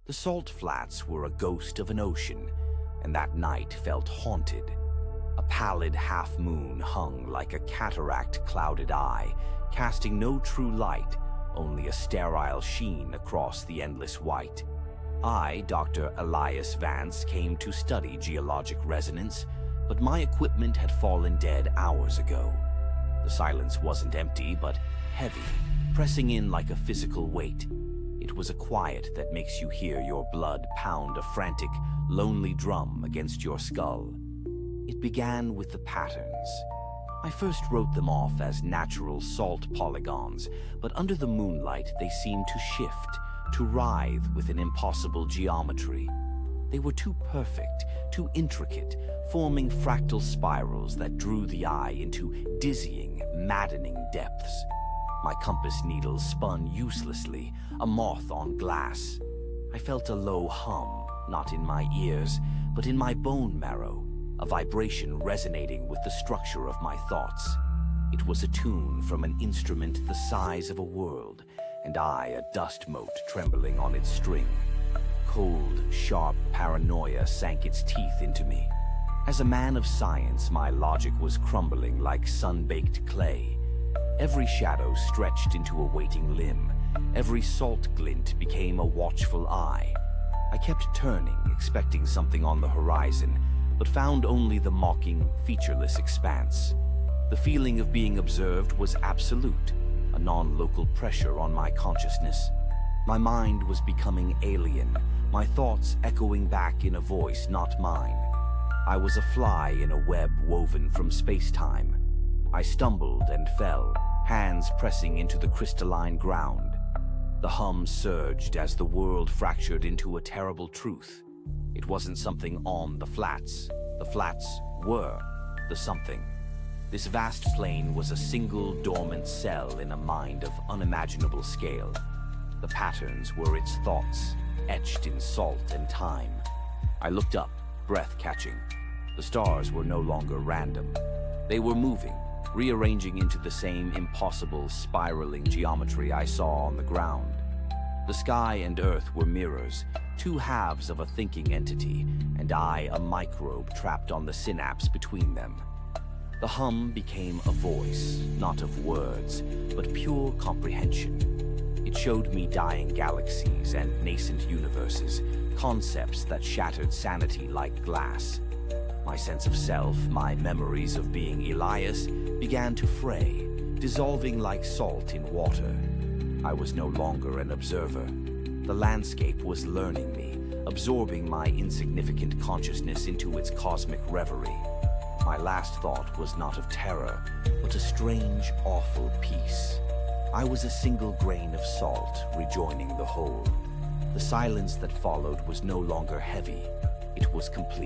The salt flats were a ghost of an ocean, and that night felt haunted. A pallid half-moon hung like a cataract-clouded eye, casting no true light, only a sterile sheen across the endless white. I, Dr. Elias Vance, came to study geologic resonance, but my equipment had fallen dead hours ago. The silence wasn't empty, but heavy, pressing in like a physical weight. It was a quiet that makes you hear your blood pound a frantic, lonely drum against your skull. It began with the patterns. I first wrote them off as natural salt polygons, but under the moonlight they seemed to shift, to writhe with an impossible geometry. They were too perfect, too intricate, forming fractal spirals that drew the eye into dizzying, maddening depths. My compass needle spun uselessly, a moth on glass. I felt a low hum, not in my ears, but in my bone marrow, a vibration resonating with the structure of my thoughts. It was a tune from an instrument the size of a world, and I a dust mote trembling on its string. Cold, sharp paranoia sank its teeth into me. As a man of science, my logic was crumbling like sun-baked clay. Every shadow stretched into a waiting limb. Every salt glint became a watchful eye. I kept turning, expecting something on the horizon, but found only the mocking, featureless expanse. The feeling of being observed was absolute, a non-local pressure on my consciousness. My mind was becoming alien, my thoughts echoing back in a voice not mine. I was a fly in a web woven from space-time. I stumbled and fell, hands pressing into the crystalline ground. The hum surged as the world fractured into a terrible truth. It wasn't something on the flats were the something. This vast plain was a single dormant cell in a mind of unimaginable scale. The patterns were its thoughts, etched in salt and time. I looked up, breath-catching. The stars were no longer random. They were moving, rearranging into the same impossible, spiraling geometry I saw on the ground. The sky and earth were mirrors, two halves of a thinking entity, and I a microbe trapped on the synapse between them. The hum became a voice, not of words, but pure comprehension. It showed me dying galaxies and nascent universes, concepts that shattered sanity like glass. My sense of self, my memories of being Elias, began to fray, dissolving like salt in water. I was no longer an observer. The landscape was learning me, absorbing my insignificant consciousness into its cosmic reverie. My last thought was not of terror, but a strange, awful peace. I was a single grain of salt rejoining the whole. The silence that followed was no longer heavy. It was complete.